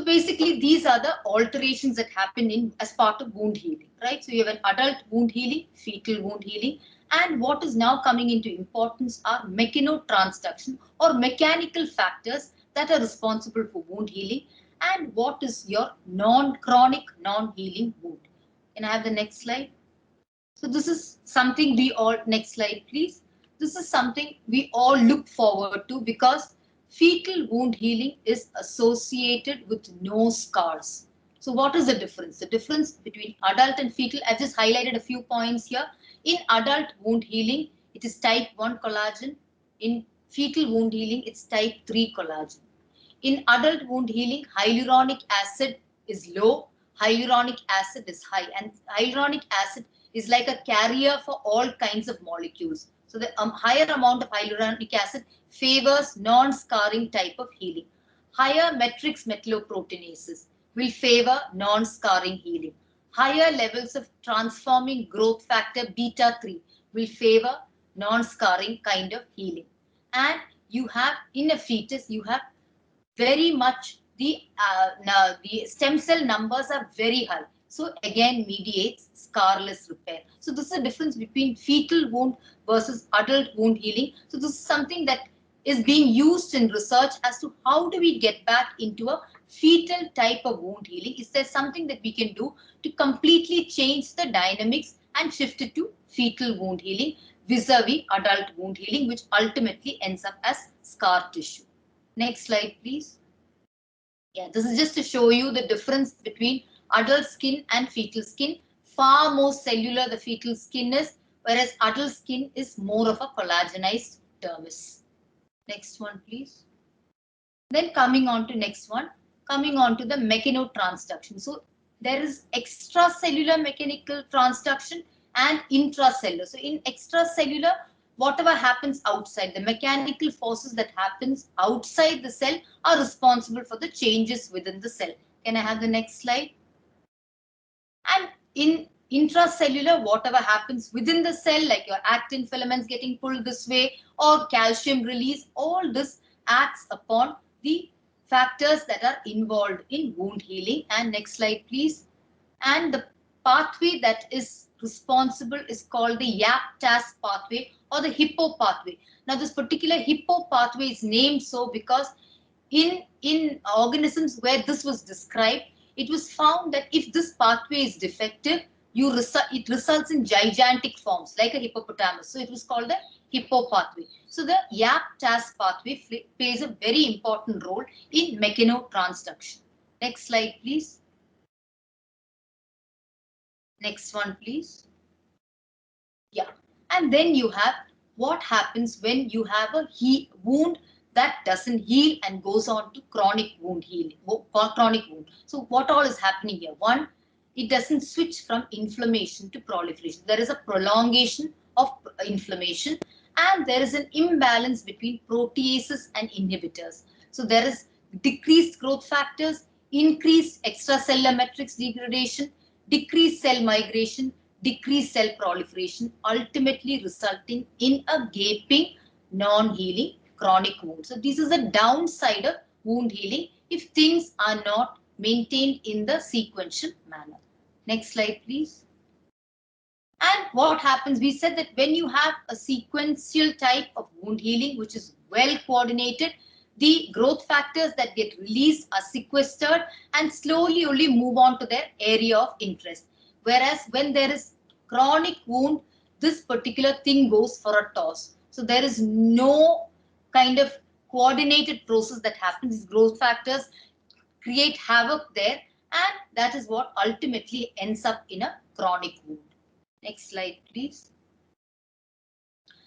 So basically, these are the alterations that happen in as part of wound healing, right? So you have an adult wound healing, fetal wound healing, and what is now coming into importance are mechanotransduction or mechanical factors that are responsible for wound healing, and what is your non-chronic, non-healing wound. Can I have the next slide? So this is something we all, next slide please. This is something we all look forward to because fetal wound healing is associated with no scars. So what is the difference? The difference between adult and fetal, I've just highlighted a few points here. In adult wound healing, it is type 1 collagen. In fetal wound healing, it's type 3 collagen. In adult wound healing, hyaluronic acid is low, hyaluronic acid is high, and hyaluronic acid is like a carrier for all kinds of molecules. So the higher amount of hyaluronic acid favors non-scarring type of healing. Higher matrix metalloproteinases will favor non-scarring healing. Higher levels of transforming growth factor beta 3 will favor non-scarring kind of healing. And you have, in a fetus, you have very much the stem cell numbers are very high. So again mediates scarless repair. So this is the difference between fetal wound versus adult wound healing. So this is something that is being used in research as to how do we get back into a fetal type of wound healing. Is there something that we can do to completely change the dynamics and shift it to fetal wound healing vis-a-vis adult wound healing, which ultimately ends up as scar tissue. Next slide, please. Yeah, this is just to show you the difference between adult skin and fetal skin. Far more cellular the fetal skin is, whereas adult skin is more of a collagenized dermis. Next one, please. Then coming on to next one, coming on to the mechanotransduction. So there is extracellular mechanical transduction and intracellular. So in extracellular, whatever happens outside, the mechanical forces that happens outside the cell are responsible for the changes within the cell. Can I have the next slide? And in intracellular, whatever happens within the cell, like your actin filaments getting pulled this way or calcium release, all this acts upon the factors that are involved in wound healing. And next slide, please. And the pathway that is responsible is called the YAP-TAZ pathway or the Hippo pathway. Now, this particular Hippo pathway is named so because in organisms where this was described, it was found that if this pathway is defective, it results in gigantic forms like a hippopotamus. So it was called the Hippo pathway. So the YAP-TAZ pathway plays a very important role in mechanotransduction. Next slide, please. Next one, please. Yeah. And then you have what happens when you have a wound that doesn't heal and goes on to chronic wound healing, chronic wound. So what all is happening here? One, it doesn't switch from inflammation to proliferation. There is a prolongation of inflammation and there is an imbalance between proteases and inhibitors. So there is decreased growth factors, increased extracellular matrix degradation, decreased cell migration, decreased cell proliferation, ultimately resulting in a gaping, non-healing chronic wound. So this is a downside of wound healing if things are not maintained in the sequential manner. Next slide, please. And what happens? We said that when you have a sequential type of wound healing, which is well coordinated, the growth factors that get released are sequestered and slowly only move on to their area of interest. Whereas when there is chronic wound, this particular thing goes for a toss. So there is no kind of coordinated process that happens. These growth factors create havoc there, and that is what ultimately ends up in a chronic wound. Next slide, please.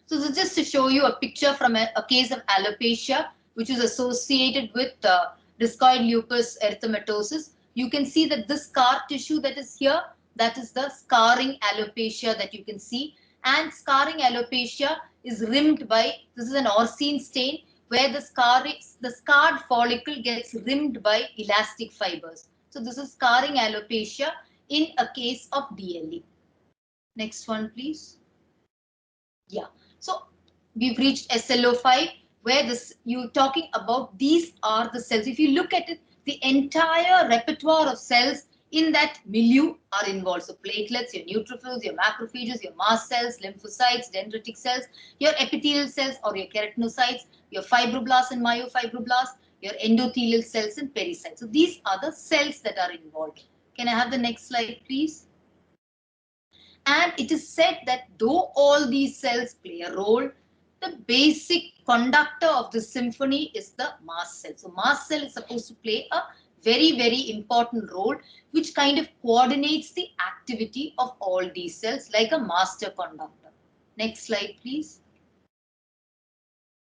So this is just to show you a picture from a case of alopecia, which is associated with discoid lupus erythematosus. You can see that this scar tissue that is here, that is the scarring alopecia that you can see. And scarring alopecia is rimmed by, this is an Ornstein stain, where the scarred follicle gets rimmed by elastic fibers. So this is scarring alopecia in a case of DLE. Next one, please. Yeah. So we've reached SLO5, where you're talking about these are the cells. If you look at it, the entire repertoire of cells in that milieu are involved. So platelets, your neutrophils, your macrophages, your mast cells, lymphocytes, dendritic cells, your epithelial cells or your keratinocytes, your fibroblasts and myofibroblasts, your endothelial cells and pericytes. So these are the cells that are involved. Can I have the next slide, please? And it is said that though all these cells play a role, the basic conductor of the symphony is the mast cell. So mast cell is supposed to play a very, very important role, which kind of coordinates the activity of all these cells like a master conductor. Next slide, please.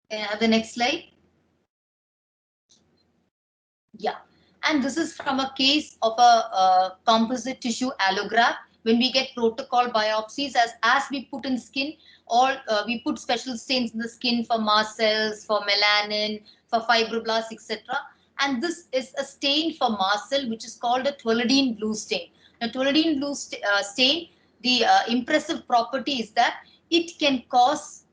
Can I have the next slide? Yeah. And this is from a case of a composite tissue allograft. When we get protocol biopsies, as we put in skin, we put special stains in the skin for mast cells, for melanin, for fibroblasts, etc. And this is a stain for mast cell, which is called a toluidine blue stain. Now, toluidine blue stain, the impressive property is that it can cause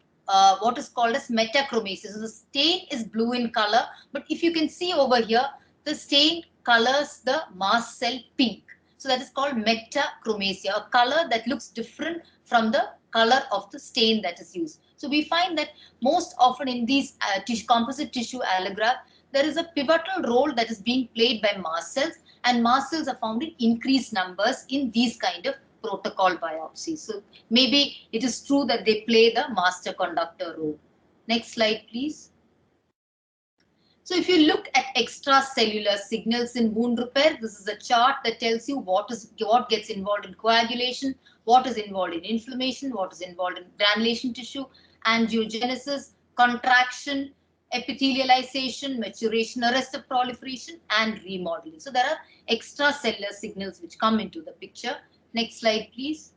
what is called as metachromacy. So the stain is blue in color, but if you can see over here, the stain colors the mast cell pink. So that is called metachromacy, a color that looks different from the color of the stain that is used. So we find that most often in these composite tissue allograft, there is a pivotal role that is being played by mast cells, and mast cells are found in increased numbers in these kind of protocol biopsies. So maybe it is true that they play the master conductor role. Next slide, please. So if you look at extracellular signals in wound repair, this is a chart that tells you what gets involved in coagulation, what is involved in inflammation, what is involved in granulation tissue, angiogenesis, contraction, epithelialization, maturation, arrest of proliferation, and remodeling. So there are extracellular signals which come into the picture. Next slide, please.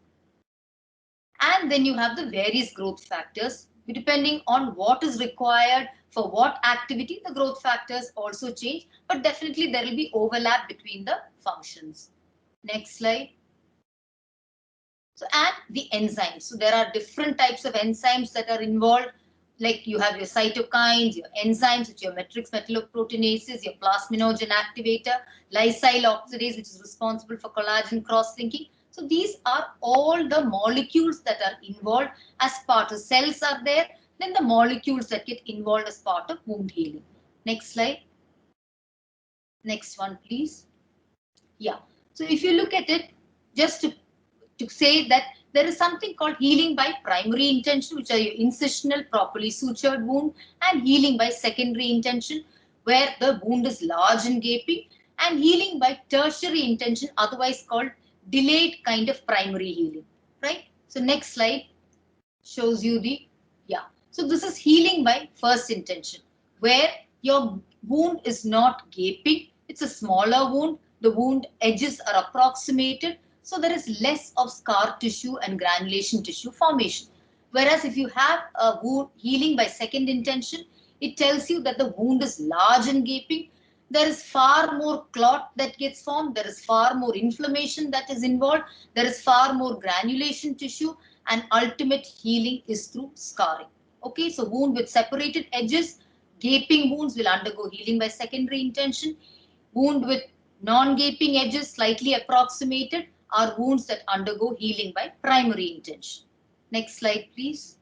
And then you have the various growth factors. Depending on what is required for what activity, the growth factors also change, but definitely there will be overlap between the functions. Next slide. So, and the enzymes. So there are different types of enzymes that are involved. Like you have your cytokines, your enzymes, which are your matrix metalloproteinases, your plasminogen activator, lysyl oxidase, which is responsible for collagen cross-linking. So these are all the molecules that are involved as part of cells are there, then the molecules that get involved as part of wound healing. Next slide. Next one, please. Yeah. So if you look at it, just to say that there is something called healing by primary intention, which are your incisional, properly sutured wound, and healing by secondary intention, where the wound is large and gaping, and healing by tertiary intention, otherwise called delayed kind of primary healing, right? So next slide shows you the, yeah. So this is healing by first intention, where your wound is not gaping. It's a smaller wound. The wound edges are approximated. So there is less of scar tissue and granulation tissue formation. Whereas if you have a wound healing by second intention, it tells you that the wound is large and gaping. There is far more clot that gets formed. There is far more inflammation that is involved. There is far more granulation tissue, and ultimate healing is through scarring. Okay, so wound with separated edges, gaping wounds will undergo healing by secondary intention. Wound with non-gaping edges slightly approximated are wounds that undergo healing by primary intention. Next slide, please.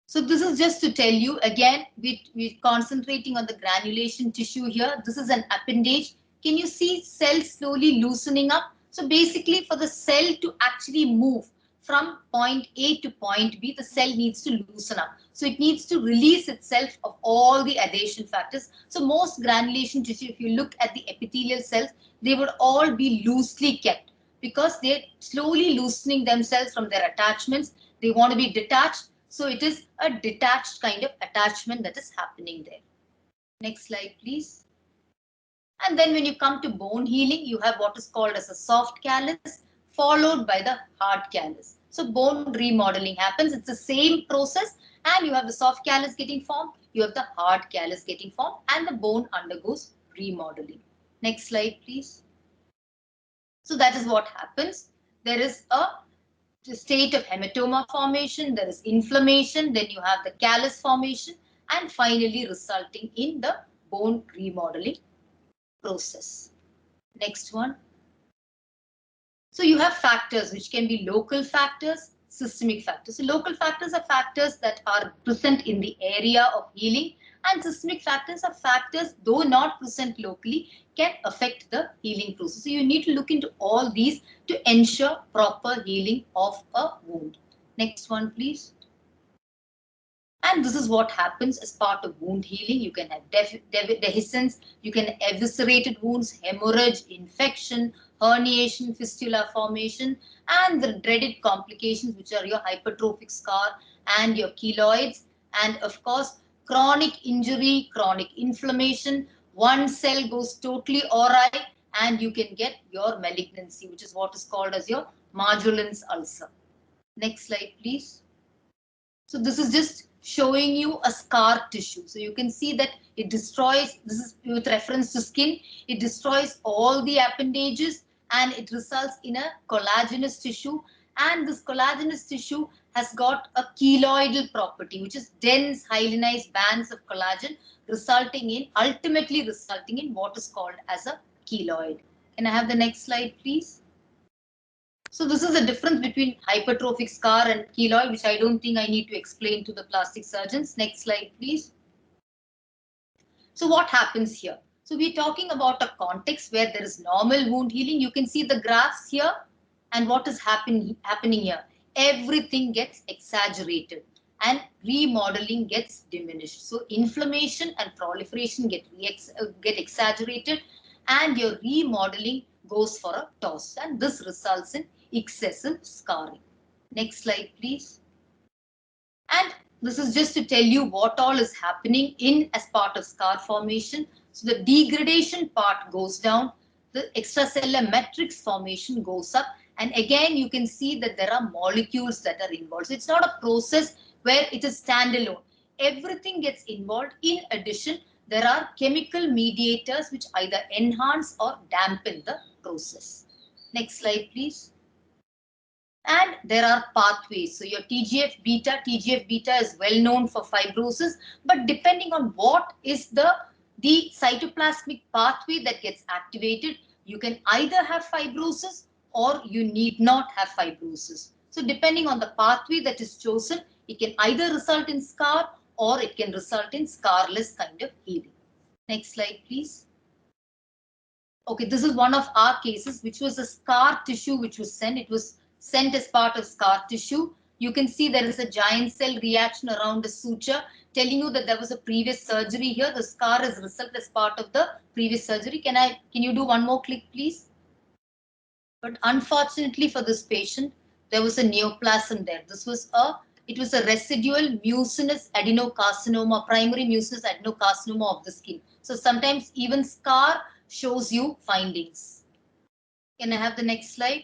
So this is just to tell you, again, we're concentrating on the granulation tissue here. This is an appendage. Can you see cells slowly loosening up? So basically for the cell to actually move from point A to point B, the cell needs to loosen up. So it needs to release itself of all the adhesion factors. So most granulation tissue, if you look at the epithelial cells, they would all be loosely kept because they're slowly loosening themselves from their attachments. They want to be detached. So it is a detached kind of attachment that is happening there. Next slide, please. And then when you come to bone healing, you have what is called as a soft callus, followed by the hard callus. So bone remodeling happens. It's the same process, and you have the soft callus getting formed, you have the hard callus getting formed, and the bone undergoes remodeling. Next slide, please. So that is what happens. There is a state of hematoma formation, there is inflammation, then you have the callus formation, and finally resulting in the bone remodeling process. Next one. So you have factors which can be local factors, systemic factors. So local factors are factors that are present in the area of healing, and systemic factors are factors, though not present locally, can affect the healing process. So you need to look into all these to ensure proper healing of a wound. Next one, please. And this is what happens as part of wound healing. You can have dehiscence, you can have eviscerated wounds, hemorrhage, infection, herniation, fistula formation, and the dreaded complications, which are your hypertrophic scar and your keloids. And of course, chronic injury, chronic inflammation. One cell goes totally awry, and you can get your malignancy, which is what is called as your Marjolin's ulcer. Next slide, please. So this is just showing you a scar tissue. So you can see that it destroys, this is with reference to skin, it destroys all the appendages and it results in a collagenous tissue. And this collagenous tissue has got a keloidal property, which is dense hyalinized bands of collagen, ultimately resulting in what is called as a keloid. Can I have the next slide, please? So this is the difference between hypertrophic scar and keloid, which I don't think I need to explain to the plastic surgeons. Next slide, please. So what happens here? So we're talking about a context where there is normal wound healing. You can see the graphs here and what is happening here. Everything gets exaggerated and remodeling gets diminished. So inflammation and proliferation get exaggerated and your remodeling goes for a toss, and this results in excessive scarring. Next slide, please. And this is just to tell you what all is happening in as part of scar formation. So the degradation part goes down, the extracellular matrix formation goes up, and again you can see that there are molecules that are involved. So it's not a process where it is standalone. Everything gets involved. In addition, there are chemical mediators which either enhance or dampen the process. Next slide, please. And there are pathways. So your TGF beta is well known for fibrosis, but depending on what is the cytoplasmic pathway that gets activated, you can either have fibrosis or you need not have fibrosis. So depending on the pathway that is chosen, it can either result in scar or it can result in scarless kind of healing. Next slide, please. Okay, this is one of our cases, which was a scar tissue which was sent. It was sent as part of scar tissue. You can see there is a giant cell reaction around the suture, telling you that there was a previous surgery here. The scar is result as part of the previous surgery. Can you do one more click, please? But unfortunately for this patient, there was a neoplasm there. It was a residual mucinous adenocarcinoma, primary mucinous adenocarcinoma of the skin. So sometimes even scar shows you findings. Can I have the next slide?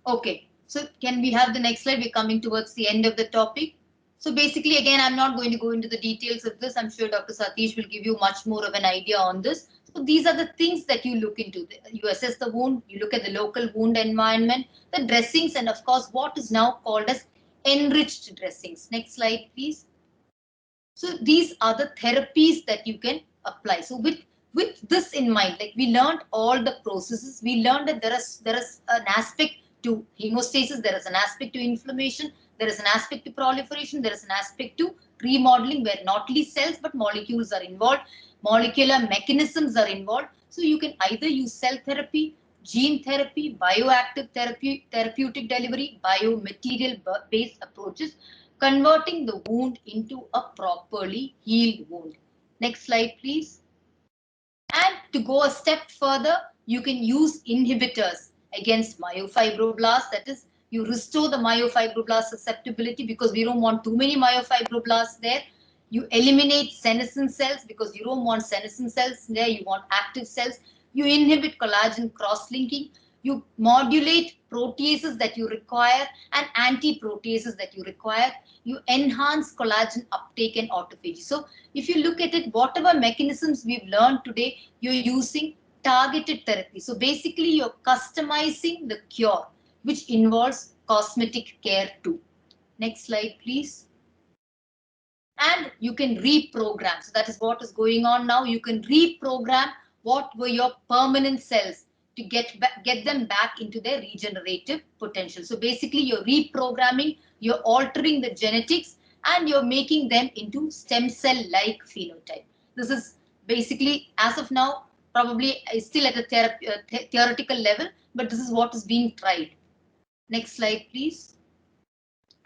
Okay, so can we have the next slide? We're coming towards the end of the topic. So basically, again, I'm not going to go into the details of this. I'm sure Dr. Satish will give you much more of an idea on this. So these are the things that you look into. You assess the wound, you look at the local wound environment, the dressings, and of course, what is now called as enriched dressings. Next slide, please. So these are the therapies that you can apply. So with this in mind, like we learned all the processes, we learned that there is an aspect to hemostasis, there is an aspect to inflammation, there is an aspect to proliferation, there is an aspect to remodeling where not only cells but molecules are involved, molecular mechanisms are involved. So you can either use cell therapy, gene therapy, bioactive therapy, therapeutic delivery, biomaterial based approaches, converting the wound into a properly healed wound. Next slide, please. And to go a step further, you can use inhibitors against myofibroblasts. That is, you restore the myofibroblast susceptibility because we don't want too many myofibroblasts there. You eliminate senescent cells because you don't want senescent cells there. You want active cells. You inhibit collagen cross-linking. You modulate proteases that you require and anti-proteases that you require. You enhance collagen uptake and autophagy. So if you look at it, whatever mechanisms we've learned today, you're using targeted therapy. So basically, you're customizing the cure, which involves cosmetic care too. Next slide, please. and you can reprogram. So that is what is going on now. You can reprogram what were your permanent cells to get them back into their regenerative potential. So basically you're reprogramming, you're altering the genetics, and you're making them into stem cell like phenotype. This is basically, as of now, probably still at a theoretical level, but this is what is being tried. Next slide, please.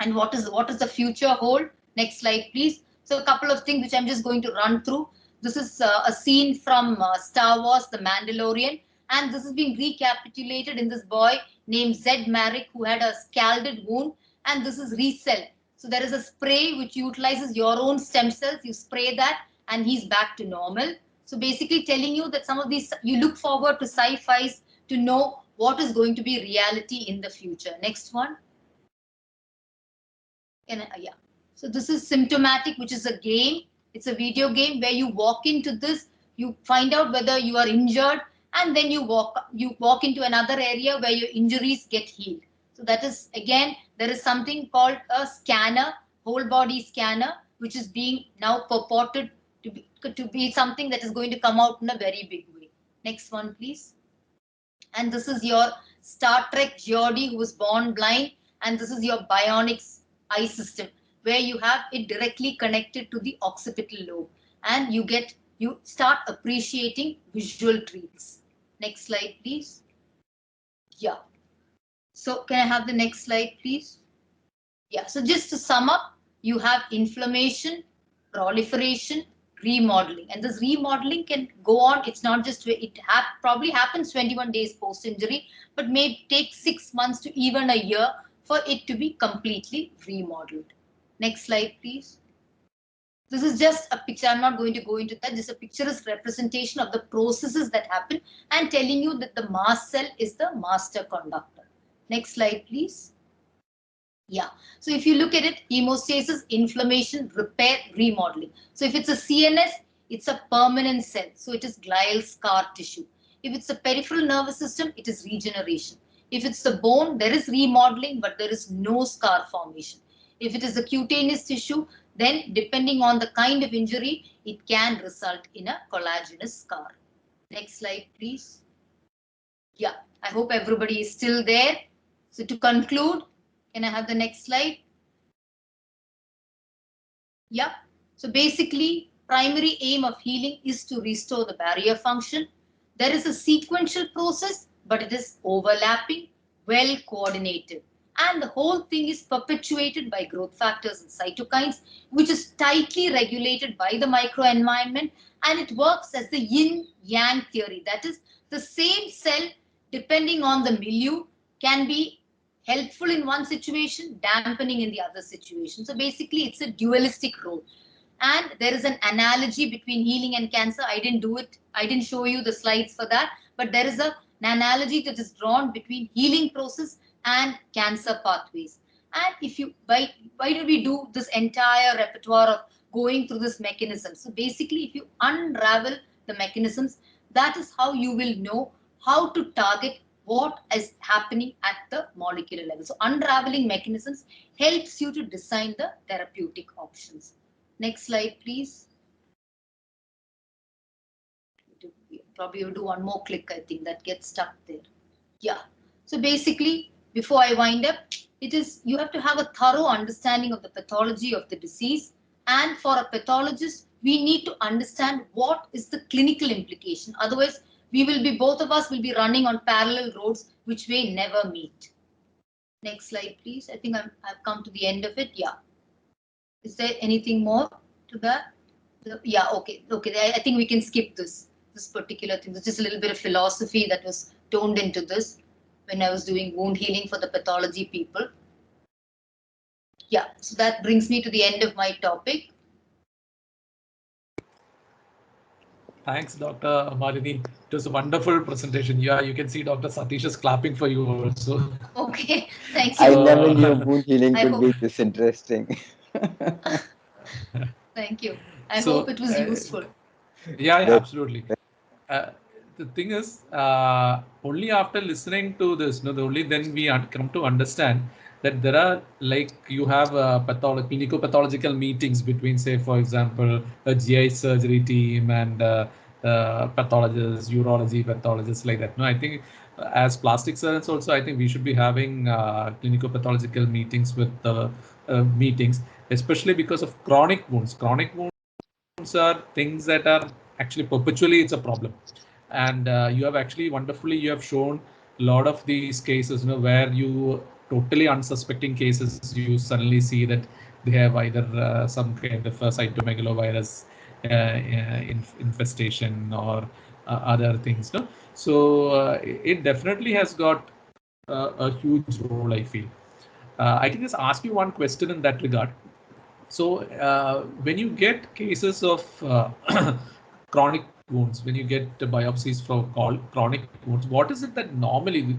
And what is the future hold? Next slide, please. So a couple of things which I'm just going to run through. This is a scene from Star Wars, The Mandalorian, and this is being recapitulated in this boy named Zed Marek, who had a scalded wound, and this is ReCell. So there is a spray which utilizes your own stem cells. You spray that, and he's back to normal. So basically telling you that some of these, you look forward to sci-fis to know what is going to be reality in the future. Next one. Yeah. So this is Symptomatic, which is a game. It's a video game where you walk into this, you find out whether you are injured, and then you walk into another area where your injuries get healed. So that is, again, there is something called a scanner, whole body scanner, which is being now purported to be something that is going to come out in a very big way. Next one, please. And this is your Star Trek Geordi, who was born blind, and this is your bionics eye system, where you have it directly connected to the occipital lobe, and you start appreciating visual treats. Next slide, please. Yeah. So can I have the next slide, please? Yeah. So just to sum up, you have inflammation, proliferation, remodeling, and this remodeling can go on. It's not just probably happens 21 days post injury, but may take 6 months to even a year for it to be completely remodeled. Next slide, please. This is just a picture. I'm not going to go into that. This is a picturesque representation of the processes that happen and telling you that the mast cell is the master conductor. Next slide, please. Yeah. So if you look at it, hemostasis, inflammation, repair, remodeling. So if it's a CNS, it's a permanent cell. So it is glial scar tissue. If it's a peripheral nervous system, it is regeneration. If it's the bone, there is remodeling, but there is no scar formation. If it is a cutaneous tissue, then depending on the kind of injury, it can result in a collagenous scar. Next slide, please. Yeah, I hope everybody is still there. So to conclude, can I have the next slide? Yeah. So basically, primary aim of healing is to restore the barrier function. There is a sequential process, but it is overlapping, well coordinated. And the whole thing is perpetuated by growth factors and cytokines, which is tightly regulated by the microenvironment, and it works as the yin-yang theory. That is, the same cell, depending on the milieu, can be helpful in one situation, dampening in the other situation. So basically, it's a dualistic role. And there is an analogy between healing and cancer. I didn't do it. I didn't show you the slides for that. But there is an analogy that is drawn between healing process and cancer pathways. And if you, why do we do this entire repertoire of going through this mechanism? So basically, if you unravel the mechanisms, that is how you will know how to target what is happening at the molecular level. So unraveling mechanisms helps you to design the therapeutic options. Next slide, please. Probably you do one more click, I think, that gets stuck there. Yeah. So basically, before I wind up, you have to have a thorough understanding of the pathology of the disease. And for a pathologist, we need to understand what is the clinical implication. Otherwise, both of us will be running on parallel roads, which may never meet. Next slide, please. I think I've come to the end of it. Yeah. Is there anything more to that? Yeah, okay. I think we can skip this particular thing. There's just a little bit of philosophy that was toned into this when I was doing wound healing for the pathology people. Yeah, so that brings me to the end of my topic. Thanks, Dr. Maridin. It was a wonderful presentation. Yeah, you can see Dr. Satish is clapping for you also. Okay, thank you. I never knew wound healing could be this interesting. Thank you. I hope it was useful. Yeah, absolutely. The thing is, only after listening to this, only then we come to understand that there are, like, you have clinico-pathological meetings between, say, for example, a GI surgery team and pathologists, urology pathologists, like that. No, I think as plastic surgeons also, I think we should be having clinico-pathological meetings with meetings, especially because of chronic wounds. Chronic wounds are things that are actually perpetually, it's a problem. And you have actually wonderfully, you have shown a lot of these cases, where you totally unsuspecting cases, you suddenly see that they have either some kind of a cytomegalovirus infestation or other things. No, so it definitely has got a huge role, I feel. I can just ask you one question in that regard. So when you get cases of chronic wounds, when you get biopsies for chronic wounds, what is it that normally,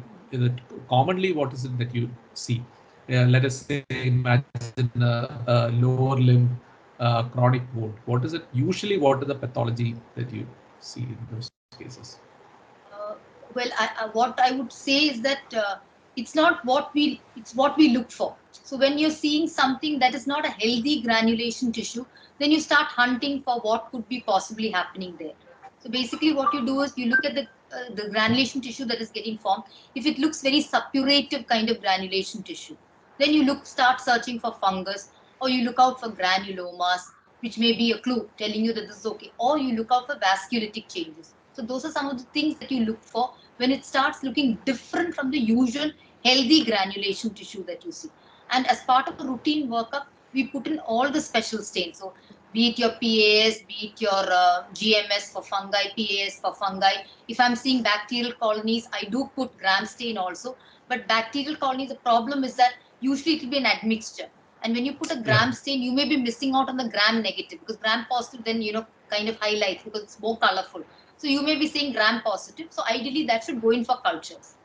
commonly, what is it that you see? Let us say, imagine a lower limb chronic wound. What is it usually? What is the pathology that you see in those cases? Well, what I would say is that it's not it's what we look for. So when you're seeing something that is not a healthy granulation tissue, then you start hunting for what could be possibly happening there. So basically what you do is you look at the granulation tissue that is getting formed. If it looks very suppurative kind of granulation tissue, then you start searching for fungus, or you look out for granulomas, which may be a clue telling you that this is okay, or you look out for vasculitic changes. So those are some of the things that you look for when it starts looking different from the usual healthy granulation tissue that you see. And as part of a routine workup, we put in all the special stains. So be it your PAS, be it your GMS for fungi, PAS for fungi. If I'm seeing bacterial colonies, I do put gram stain also. But bacterial colonies, the problem is that usually it will be an admixture. And when you put a gram stain, you may be missing out on the gram negative, because gram positive then, kind of highlights because it's more colorful. So you may be saying gram positive. So ideally that should go in for cultures.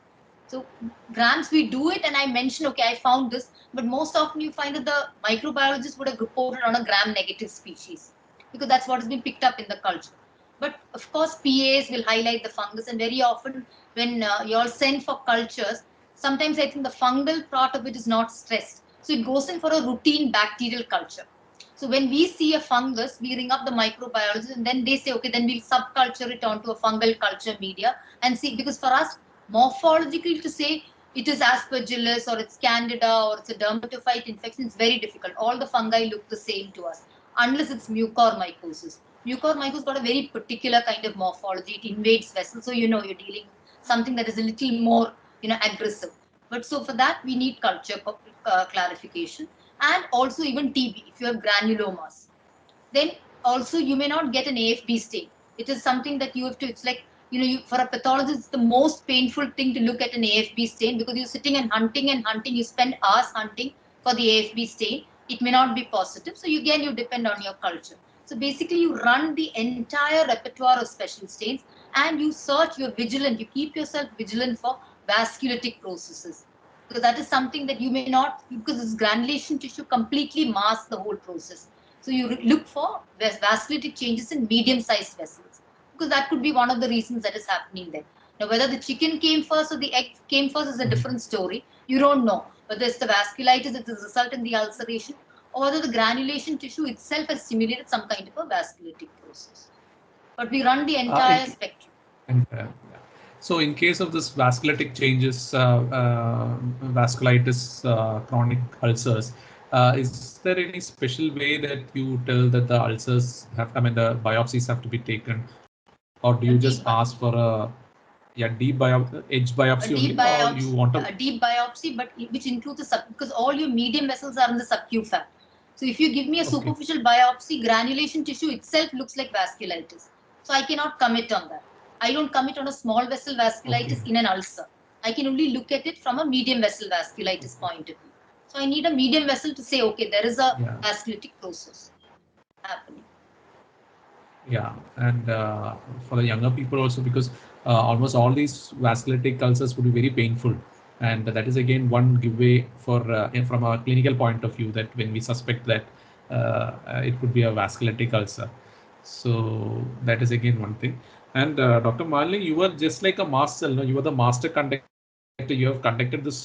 So grams, we do it, and I mentioned, okay, I found this, but most often you find that the microbiologist would have reported on a gram negative species, because that's what has been picked up in the culture. But of course, PAs will highlight the fungus, and very often when you all send for cultures, sometimes I think the fungal part of it is not stressed. So it goes in for a routine bacterial culture. So when we see a fungus, we ring up the microbiologist, and then they say, okay, then we'll subculture it onto a fungal culture media and see, because for us, morphologically to say it is aspergillus or it's candida or it's a dermatophyte infection, it's very difficult. All the fungi look the same to us, unless it's mucormycosis. Mucormycosis got a very particular kind of morphology. It invades vessels, so you're dealing with something that is a little more aggressive. But so for that we need culture clarification. And also even TB, if you have granulomas, then also you may not get an AFB stain. It is something that you have to, it's like, for a pathologist, it's the most painful thing to look at an AFB stain, because you're sitting and hunting, you spend hours hunting for the AFB stain. It may not be positive. So again, you depend on your culture. So basically you run the entire repertoire of special stains, and you search, you're vigilant, you keep yourself vigilant for vasculitic processes. Because that is something that you may not, because this granulation tissue completely masks the whole process. So you look for vasculitic changes in medium-sized vessels, because that could be one of the reasons that is happening there. Now, whether the chicken came first or the egg came first is a different story. You don't know whether it's the vasculitis that is result in the ulceration, or whether the granulation tissue itself has stimulated some kind of a vasculitic process. But we run the entire spectrum. So in case of this vasculitic changes, vasculitis, chronic ulcers, is there any special way that you tell that the ulcers have, the biopsies have to be taken, or do you just ask for a deep edge biopsy only, or you want a deep biopsy, but which includes because all your medium vessels are in the subcutaneous. So if you give me a superficial biopsy, granulation tissue itself looks like vasculitis. So I cannot commit on that. I don't commit on a small vessel vasculitis in an ulcer. I can only look at it from a medium vessel vasculitis point of view. So I need a medium vessel to say, okay, there is a vasculitic process happening. Yeah, and for the younger people also, because almost all these vasculitic ulcers would be very painful. And that is again one giveaway for from a clinical point of view, that when we suspect that it could be a vasculitic ulcer. So that is again one thing. And Dr. Malini, you were just like a master, you were the master conductor you have conducted this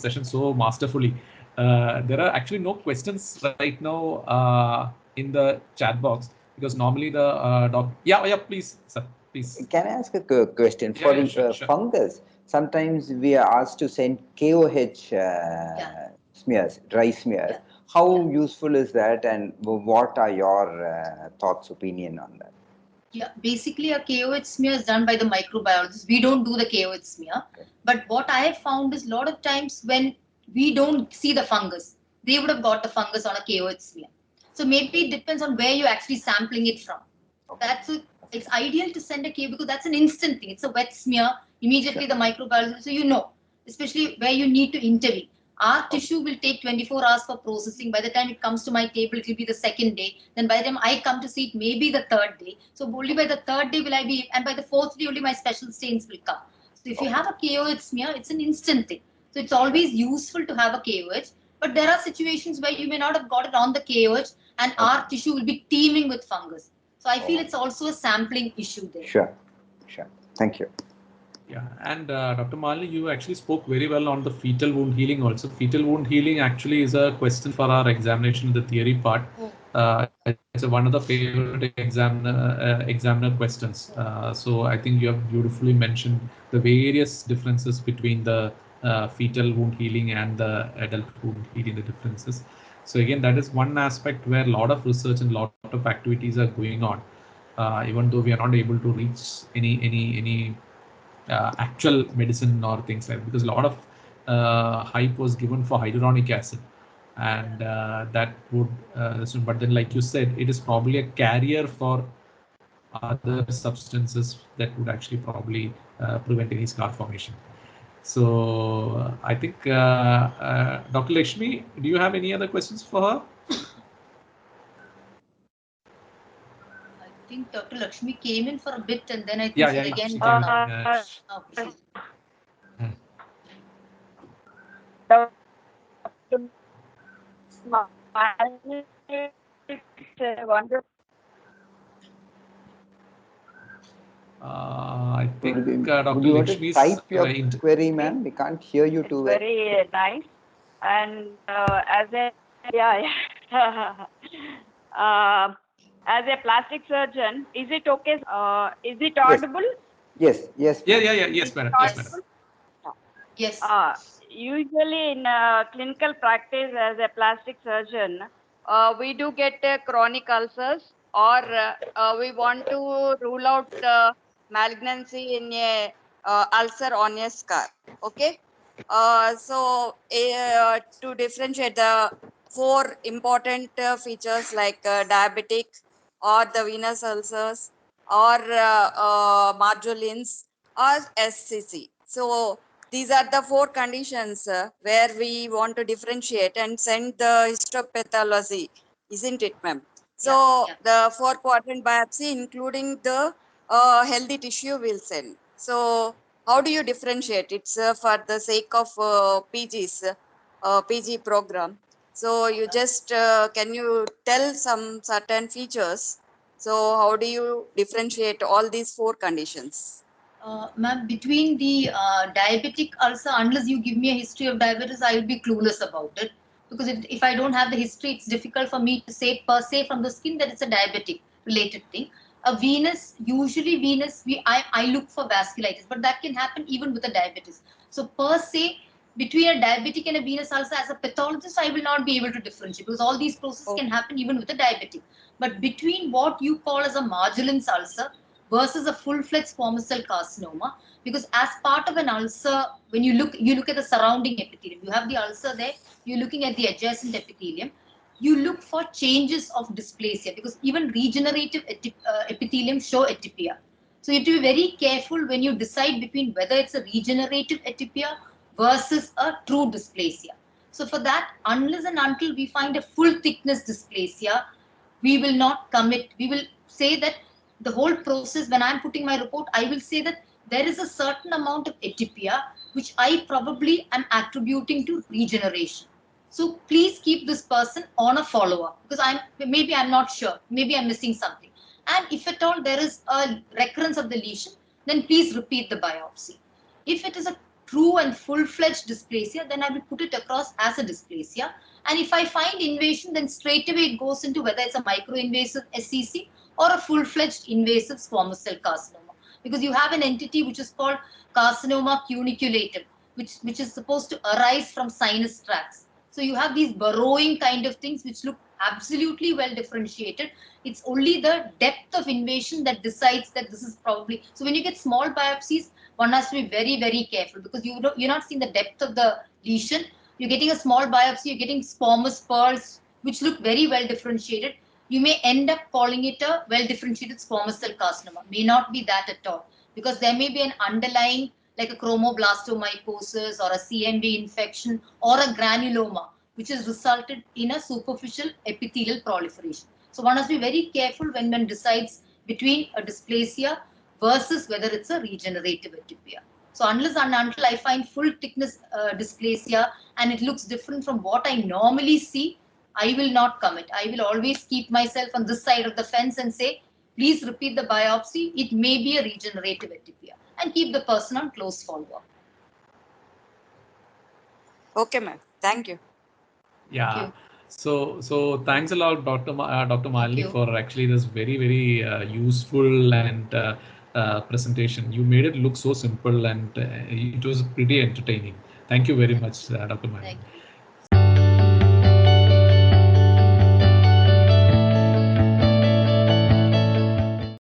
session so masterfully. There are actually no questions right now in the chat box, because normally the yeah, please, sir, please. Can I ask a question? For Sure. fungus, sometimes we are asked to send KOH smears, dry smears. How useful is that, and what are your thoughts, opinion on that? Yeah, basically a KOH smear is done by the microbiologist. We don't do the KOH smear. Okay. But what I have found is a lot of times when we don't see the fungus, they would have got the fungus on a KOH smear. So maybe it depends on where you're actually sampling it from. Okay. It's ideal to send a KOH because that's an instant thing. It's a wet smear. Immediately the microbiologist, so you know, especially where you need to intervene. Our tissue will take 24 hours for processing. By the time it comes to my table, it will be the second day. Then by the time I come to see it, maybe the third day. So only by the third day will I be, and by the fourth day only my special stains will come. So if you have a KOH smear, it's an instant thing. So it's always useful to have a KOH. But there are situations where you may not have got it on the KOH and our tissue will be teeming with fungus. So I feel it's also a sampling issue there. Sure. Thank you. Yeah, and Dr. Malini, you actually spoke very well on the fetal wound healing also. Fetal wound healing actually is a question for our examination, the theory part. It's one of the favorite examiner questions. So I think you have beautifully mentioned the various differences between the fetal wound healing and the adult wound healing, the differences. So again, that is one aspect where a lot of research and a lot of activities are going on, even though we are not able to reach any actual medicine or things like that, because a lot of hype was given for hyaluronic acid, and that would but then, like you said, it is probably a carrier for other substances that would actually probably prevent any scar formation. So I think Dr. Lakshmi, do you have any other questions for her? I think Dr. Lakshmi came in for a bit and then I think she's again gone out. I think Dr. Would you want Lakshmi's to type your query, ma'am? We can't hear you too well. Very nice. And as a as a plastic surgeon, is it okay? Is it audible? Yes. Yes, madam. Yes. Usually in clinical practice as a plastic surgeon, we do get chronic ulcers, or we want to rule out malignancy in a ulcer on a scar. Okay. So to differentiate the 4 important features like diabetic or the venous ulcers or marjolines or SCC. So these are the 4 conditions where we want to differentiate and send the histopathology, isn't it, ma'am? So the 4 quadrant biopsy, including the healthy tissue, will send. So how do you differentiate? It's for the sake of PG's PG program. So you just can you tell some certain features? So how do you differentiate all these 4 conditions? Ma'am, between the diabetic ulcer, unless you give me a history of diabetes, I will be clueless about it. Because if I don't have the history, it's difficult for me to say per se from the skin that it's a diabetic related thing. A venous, usually venous, I look for vasculitis, but that can happen even with a diabetes. So per se, between a diabetic and a venous ulcer, as a pathologist, I will not be able to differentiate because all these processes can happen even with a diabetic. But between what you call as a Marjolins ulcer versus a full-fledged squamous cell carcinoma, because as part of an ulcer, when you look at the surrounding epithelium. You have the ulcer there, you're looking at the adjacent epithelium. You look for changes of dysplasia because even regenerative epithelium show atypia. So you have to be very careful when you decide between whether it's a regenerative atypia versus a true dysplasia. So for that, unless and until we find a full thickness dysplasia, we will not commit. We will say that the whole process, when I'm putting my report, I will say that there is a certain amount of atypia which I probably am attributing to regeneration. So please keep this person on a follow-up because I'm not sure. Maybe I'm missing something. And if at all there is a recurrence of the lesion, then please repeat the biopsy. If it is a true and full-fledged dysplasia, then I will put it across as a dysplasia. And if I find invasion, then straight away it goes into whether it's a microinvasive SCC or a full-fledged invasive squamous cell carcinoma. Because you have an entity which is called carcinoma cuniculatum, which is supposed to arise from sinus tracts. So you have these burrowing kind of things which look absolutely well differentiated. It's only the depth of invasion that decides that this is probably. So when you get small biopsies, one has to be very, very careful because you're not seeing the depth of the lesion. You're getting a small biopsy, you're getting squamous pearls, which look very well differentiated. You may end up calling it a well differentiated squamous cell carcinoma. May not be that at all because there may be an underlying like a chromoblastomycosis or a CMV infection or a granuloma, which has resulted in a superficial epithelial proliferation. So one has to be very careful when one decides between a dysplasia versus whether it's a regenerative atypia. So unless and until I find full thickness dysplasia and it looks different from what I normally see, I will not commit. I will always keep myself on this side of the fence and say, please repeat the biopsy. It may be a regenerative atypia and keep the person on close follow-up. Okay, ma'am. Thank you. Yeah. Thank you. So thanks a lot, Dr. Malini, you. for actually this very useful and presentation. You made it look so simple and it was pretty entertaining. Thank you very much, Dr. Malini. Thank you.